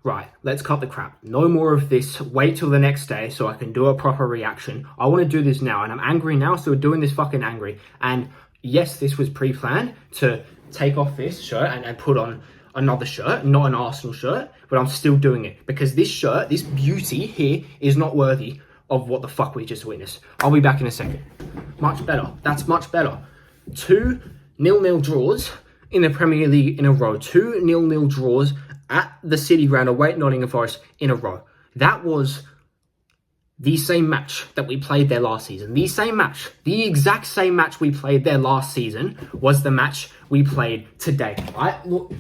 right, let's cut the crap. No more of this. Wait till the next day so I can do a proper reaction. I want to do this now, and I'm angry now, so we're doing this fucking angry. And yes, this was pre-planned to take off this shirt and put on another shirt, not an Arsenal shirt, but I'm still doing it because this shirt, this beauty here, is not worthy of what the fuck we just witnessed. I'll be back in a second. Much better. That's much better. 2 0-0 draws in the Premier League in a row. 2 0-0 draws at the City Ground away at Nottingham Forest in a row. That was the same match that we played there last season. The same match. The exact same match we played there last season was the match we played today. Look,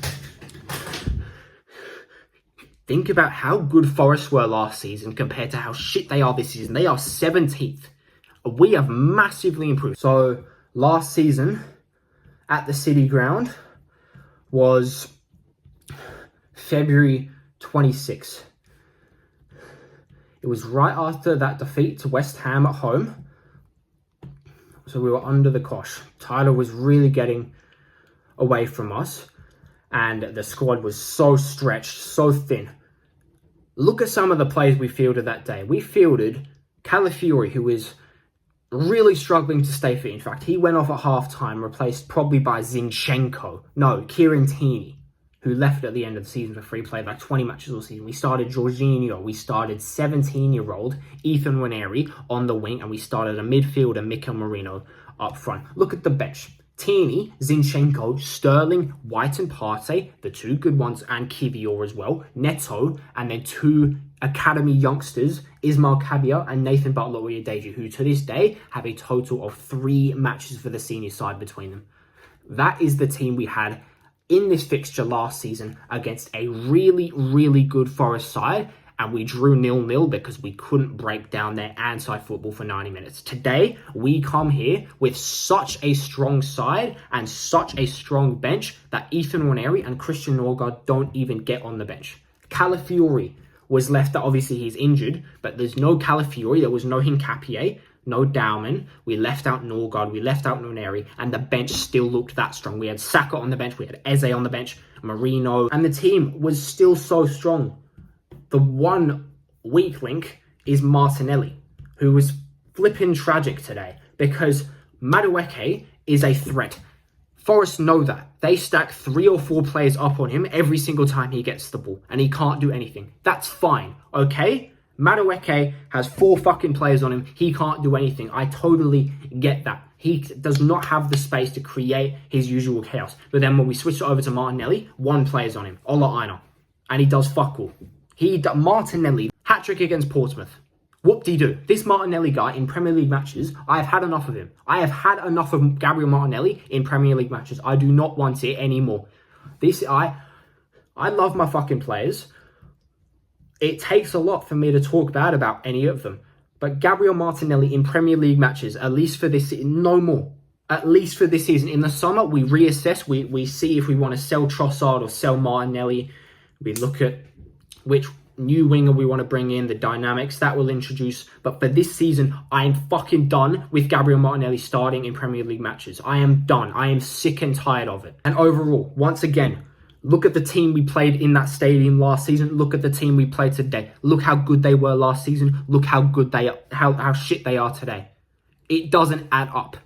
think about how good Forest were last season compared to how shit they are this season. They are 17th. We have massively improved. So last season at the City Ground was February 26th. It was right after that defeat to West Ham at home. So we were under the cosh. Tyler was really getting away from us. And the squad was so stretched, so thin. Look at some of the players we fielded that day. We fielded Calafiori, who was really struggling to stay fit. In fact, he went off at half-time, replaced probably by Zinchenko. No, Kieran Tierney, who left at the end of the season for free play, like 20 matches all season. We started Jorginho. We started 17-year-old Ethan Nwaneri on the wing, and we started a midfielder, Mikel Merino, up front. Look at the bench. Tierney, Zinchenko, Sterling, White and Partey, the 2 good ones, and Kivior as well. Neto, and then 2 academy youngsters, Ismail Kabia and Nathan Butler-Oyedeji, who to this day have a total of 3 matches for the senior side between them. That is the team we had in this fixture last season against a really, really good Forest side, and we drew 0-0 because we couldn't break down their anti-football for 90 minutes. Today, we come here with such a strong side and such a strong bench that Ethan Nwaneri and Christian Norgard don't even get on the bench. Calafiori was left, obviously he's injured, but there's no Calafiori, there was no Hincapié, no Dowman. We left out Norgard, we left out Nwaneri, and the bench still looked that strong. We had Saka on the bench, we had Eze on the bench, Marino, and the team was still so strong. The one weak link is Martinelli, who was flipping tragic today because Madueke is a threat. Forest know that. They stack 3 or 4 players up on him every single time he gets the ball, and he can't do anything. That's fine, okay? Madueke has 4 fucking players on him. He can't do anything. I totally get that. He does not have the space to create his usual chaos. But then when we switch it over to Martinelli, 1 player's on him, Ola Aina, and he does fuck all. Martinelli, hat-trick against Portsmouth. Whoop-de-doo. This Martinelli guy in Premier League matches, I have had enough of him. I have had enough of Gabriel Martinelli in Premier League matches. I do not want it anymore. I love my fucking players. It takes a lot for me to talk bad about any of them. But Gabriel Martinelli in Premier League matches, at least for this season, no more. At least for this season. In the summer, we reassess. We see if we want to sell Trossard or sell Martinelli. We look at which new winger we want to bring in, the dynamics that will introduce. But for this season, I am fucking done with Gabriel Martinelli starting in Premier League matches. I am done. I am sick and tired of it. And overall, once again, look at the team we played in that stadium last season. Look at the team we played today. Look how good they were last season. Look how good they are, how shit they are today. It doesn't add up.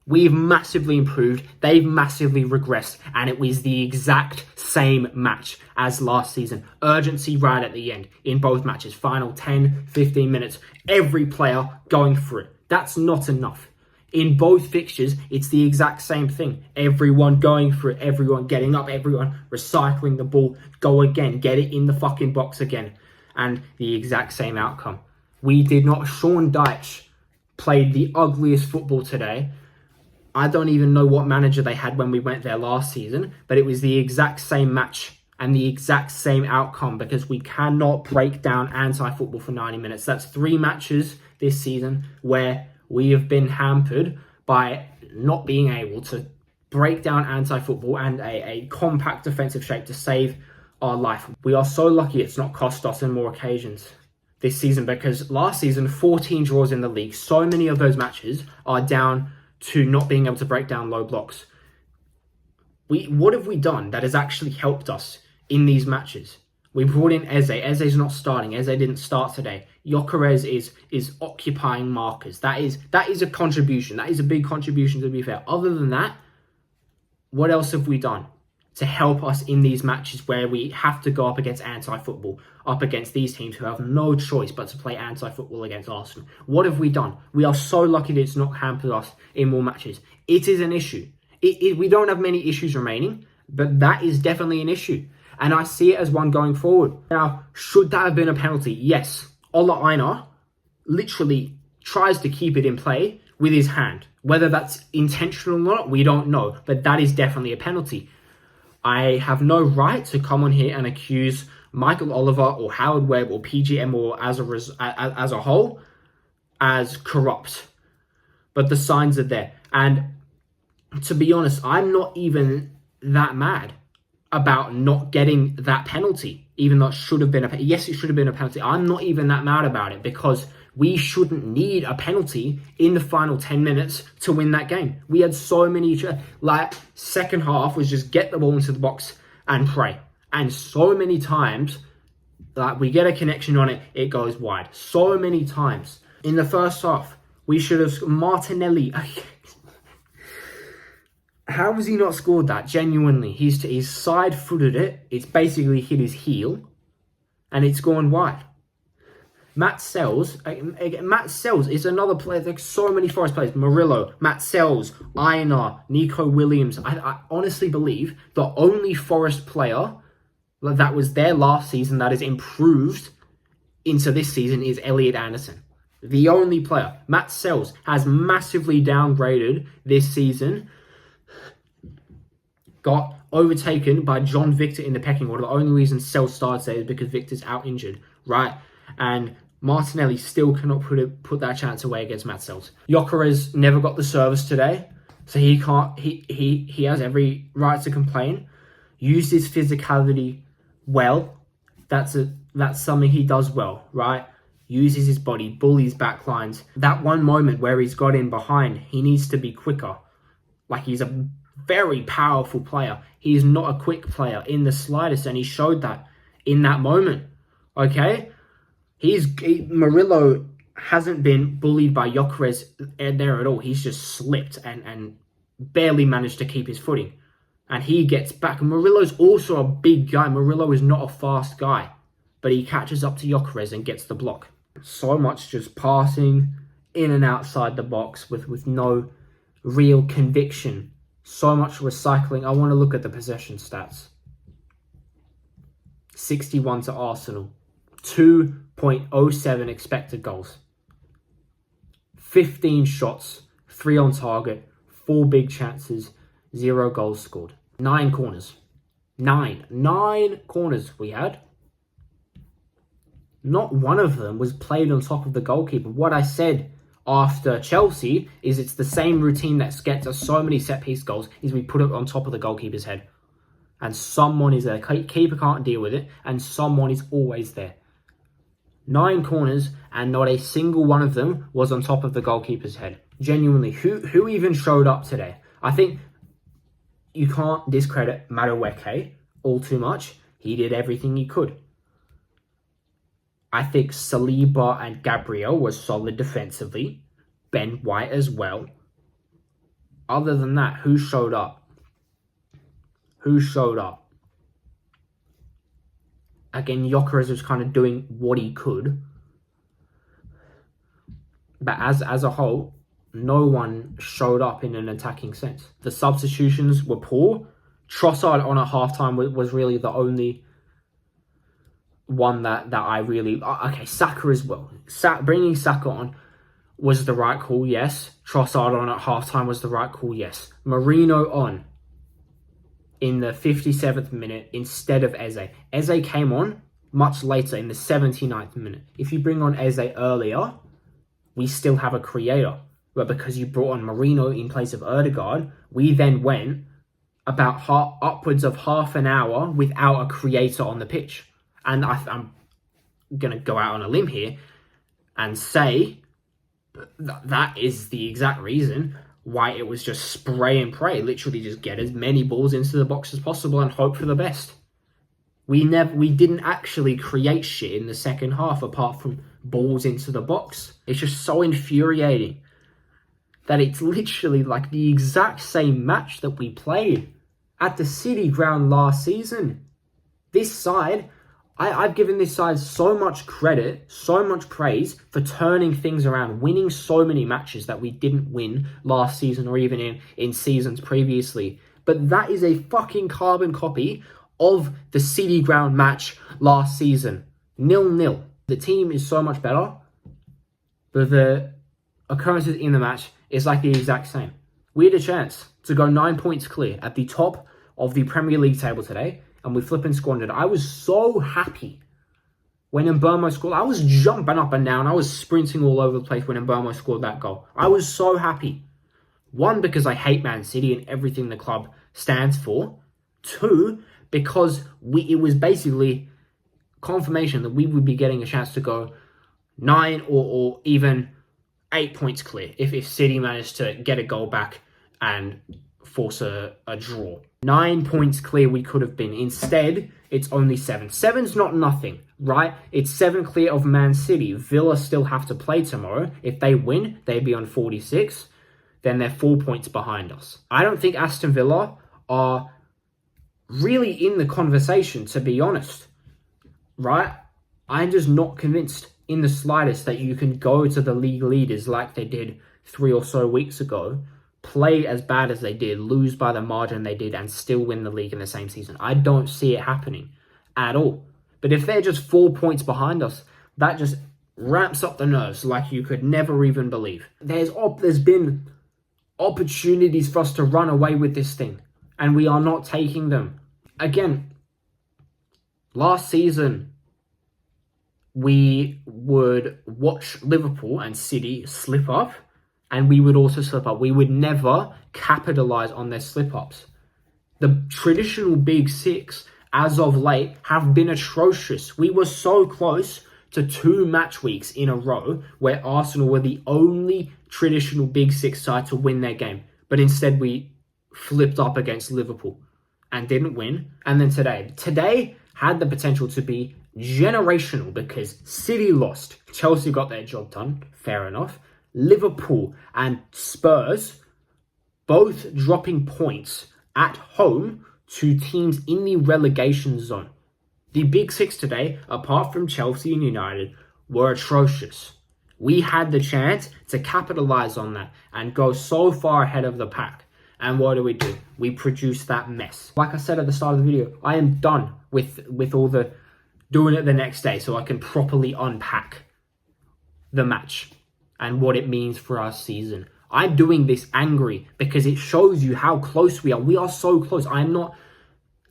We've massively improved, they've massively regressed, and it was the exact same match as last season. Urgency right at the end in both matches. Final 10, 15 minutes, every player going for it. That's not enough. In both fixtures, it's the exact same thing. Everyone going for it, everyone getting up, everyone recycling the ball, go again, get it in the fucking box again. And the exact same outcome. We did not. Sean Dyche played the ugliest football today. I don't even know what manager they had when we went there last season, but it was the exact same match and the exact same outcome because we cannot break down anti-football for 90 minutes. That's 3 matches this season where we have been hampered by not being able to break down anti-football and a compact defensive shape to save our life. We are so lucky it's not cost us on more occasions this season because last season, 14 draws in the league. So many of those matches are down to not being able to break down low blocks. What have we done that has actually helped us in these matches? We brought in Eze. Eze's not starting. Eze didn't start today. Gyökeres is occupying markers. That is a contribution. That is a big contribution, to be fair. Other than that, what else have we done to help us in these matches where we have to go up against anti-football, up against these teams who have no choice but to play anti-football against Arsenal? What have we done? We are so lucky that it's not hampered us in more matches. It is an issue. We don't have many issues remaining, but that is definitely an issue. And I see it as one going forward. Now, should that have been a penalty? Yes. Ola Aina literally tries to keep it in play with his hand. Whether that's intentional or not, we don't know. But that is definitely a penalty. I have no right to come on here and accuse Michael Oliver or Howard Webb or PGM or as a whole as corrupt. But the signs are there. And to be honest, I'm not even that mad about not getting that penalty, even though it should have been yes, it should have been a penalty. I'm not even that mad about it because we shouldn't need a penalty in the final 10 minutes to win that game. We had so many, second half was just get the ball into the box and pray. And so many times, we get a connection on it, it goes wide. So many times. In the first half, we should have, Martinelli, how has he not scored that? Genuinely, he's side-footed it. It's basically hit his heel, and it's gone wide. Matt Sells is another player. There's so many Forest players. Murillo, Matt Sells, Aina, Nico Williams. I honestly believe the only Forest player that was there last season that has improved into this season is Elliot Anderson. The only player. Matt Sells has massively downgraded this season. Got overtaken by John Victor in the pecking order. The only reason Sells starts there is because Victor's out injured, right? And Martinelli still cannot put that chance away against Matt Sells. Gyökeres never got the service today, so he can't. He has every right to complain. Used his physicality well. That's something he does well, right? Uses his body, bullies backlines. That one moment where he's got in behind, he needs to be quicker. He's a very powerful player. He is not a quick player in the slightest, and he showed that in that moment. Okay? Murillo hasn't been bullied by Gyökeres there at all. He's just slipped and barely managed to keep his footing. And he gets back. Murillo's also a big guy. Murillo is not a fast guy, but he catches up to Gyökeres and gets the block. So much just passing in and outside the box with no real conviction. So much recycling. I want to look at the possession stats. 61 to Arsenal. 2.07 expected goals. 15 shots. 3 on target. 4 big chances. 0 goals scored. 9 corners. 9 corners we had. Not one of them was played on top of the goalkeeper. What I said after Chelsea is it's the same routine that gets us so many set-piece goals is we put it on top of the goalkeeper's head. And someone is there. Keeper can't deal with it, and someone is always there. 9 corners, and not a single one of them was on top of the goalkeeper's head. Genuinely, who even showed up today? I think you can't discredit Madueke all too much. He did everything he could. I think Saliba and Gabriel were solid defensively. Ben White as well. Other than that, who showed up? Again, Gyökeres was kind of doing what he could. But as a whole, no one showed up in an attacking sense. The substitutions were poor. Trossard on at halftime was really the only one that I really... Okay, Saka as well. Bringing Saka on was the right call, yes. Trossard on at halftime was the right call, yes. Marino on in the 57th minute instead of Eze. Eze came on much later in the 79th minute. If you bring on Eze earlier, we still have a creator. But because you brought on Marino in place of Ødegaard, we then went about upwards of half an hour without a creator on the pitch. And I'm going to go out on a limb here and say that is the exact reason why it was just spray and pray. Literally just get as many balls into the box as possible and hope for the best. We didn't actually create shit in the second half apart from balls into the box. It's just so infuriating that it's literally like the exact same match that we played at the City ground last season. This side, I've given this side so much credit, so much praise for turning things around, winning so many matches that we didn't win last season or even in seasons previously. But that is a fucking carbon copy of the City ground match last season. 0-0. The team is so much better, but the occurrences in the match is like the exact same. We had a chance to go 9 points clear at the top of the Premier League table today, and we flipping squandered. I was so happy when Mbeumo scored. I was jumping up and down. I was sprinting all over the place when Mbeumo scored that goal. I was so happy. One, because I hate Man City and everything the club stands for. Two, because it was basically confirmation that we would be getting a chance to go 9 or even 8 points clear if City managed to get a goal back and force a draw. 9 points clear we could have been. Instead, it's only 7. 7's not nothing, right? It's 7 clear of Man City. Villa still have to play tomorrow. If they win, they'd be on 46. Then they're 4 points behind us. I don't think Aston Villa are really in the conversation, to be honest, right? I'm just not convinced in the slightest that you can go to the league leaders like they did 3 or so weeks ago, play as bad as they did, lose by the margin they did, and still win the league in the same season. I don't see it happening at all. But if they're just 4 points behind us, that just ramps up the nerves like you could never even believe. There's been opportunities for us to run away with this thing, and we are not taking them. Again, last season, we would watch Liverpool and City slip up, and we would also slip up. We would never capitalize on their slip-ups. The traditional Big Six, as of late, have been atrocious. We were so close to 2 match weeks in a row where Arsenal were the only traditional Big Six side to win their game. But instead, we flipped up against Liverpool and didn't win. And then today had the potential to be generational because City lost. Chelsea got their job done, fair enough. Liverpool and Spurs both dropping points at home to teams in the relegation zone. The Big Six today, apart from Chelsea and United, were atrocious. We had the chance to capitalize on that and go so far ahead of the pack. And what do? We produce that mess. Like I said at the start of the video, I am done with all the doing it the next day so I can properly unpack the match and what it means for our season. I'm doing this angry because it shows you how close we are. We are so close. I am not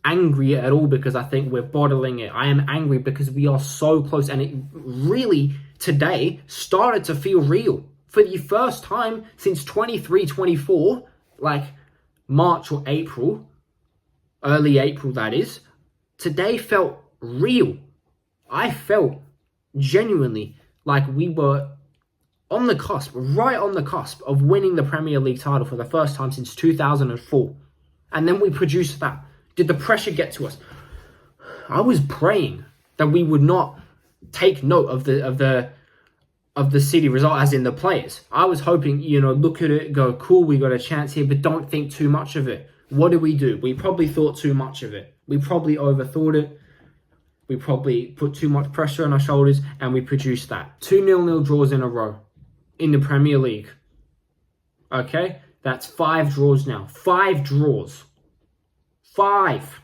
angry at all because I think we're bottling it. I am angry because we are so close, and it really today started to feel real. For the first time since 23-24, like March or April, early April that is, today felt real. I felt genuinely like we were on the cusp, right on the cusp of winning the Premier League title for the first time since 2004. And then we produced that. Did the pressure get to us? I was praying that we would not take note of the City result, as in the players. I was hoping, look at it, go, cool, we got a chance here, but don't think too much of it. What do? We probably thought too much of it. We probably overthought it. We probably put too much pressure on our shoulders, and we produced that. 2 0-0 draws in a row in the Premier League. Okay? That's 5 draws now. 5 draws. 5.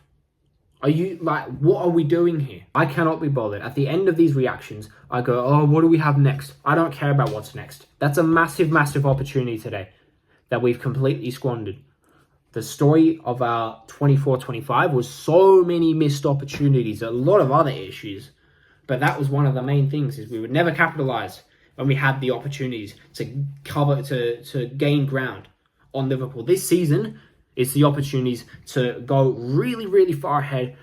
Are you, what are we doing here? I cannot be bothered. At the end of these reactions, I go, oh, what do we have next? I don't care about what's next. That's a massive, massive opportunity today that we've completely squandered. The story of our 24-25 was so many missed opportunities, a lot of other issues. But that was one of the main things, is we would never capitalize when we had the opportunities to gain ground on Liverpool. This season, it's the opportunities to go really, really far ahead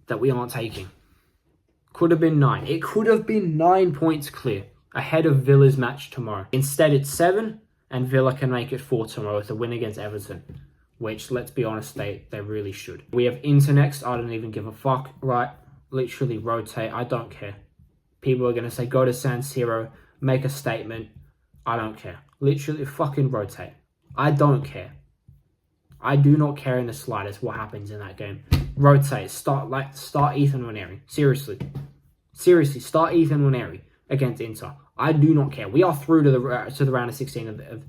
that we aren't taking. Could have been 9. It could have been 9 points clear ahead of Villa's match tomorrow. Instead, it's 7, and Villa can make it 4 tomorrow with a win against Everton. which, let's be honest, they really should. We have Inter next. I don't even give a fuck, right? Literally rotate. I don't care. People are going to say, go to San Siro, make a statement. I don't care. Literally fucking rotate. I don't care. I do not care in the slightest what happens in that game. Rotate. Start Ethan Nwaneri. Seriously, start Ethan Nwaneri against Inter. I do not care. We are through to the round of 16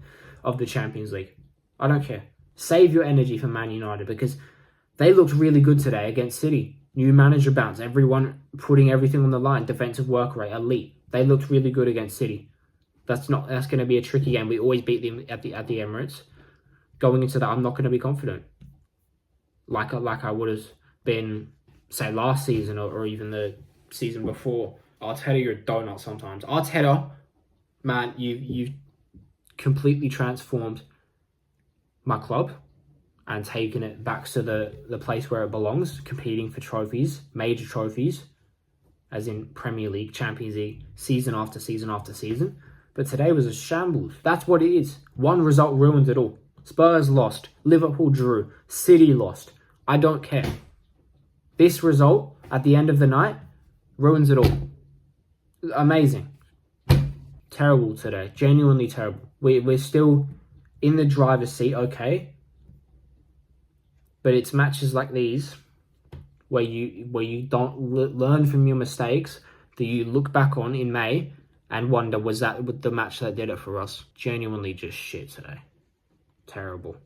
of the Champions League. I don't care. Save your energy for Man United because they looked really good today against City. New manager bounce. Everyone putting everything on the line. Defensive work rate. Elite. They looked really good against City. That's going to be a tricky game. We always beat them at the Emirates. Going into that, I'm not going to be confident. Like I would have been, say, last season or even the season before. Arteta, you're a donut sometimes. Arteta, man, you've completely transformed my club and taken it back to the place where it belongs, competing for trophies, major trophies, as in Premier League, Champions League, season after season after season. But today was a shambles. That's what it is. One result ruins it all. Spurs lost. Liverpool drew. City lost. I don't care. This result at the end of the night ruins it all. Amazing. Terrible today. Genuinely terrible. We're still in the driver's seat, okay? But it's matches like these where you don't learn from your mistakes that you look back on in May and wonder, was that the match that did it for us? Genuinely just shit today. Terrible.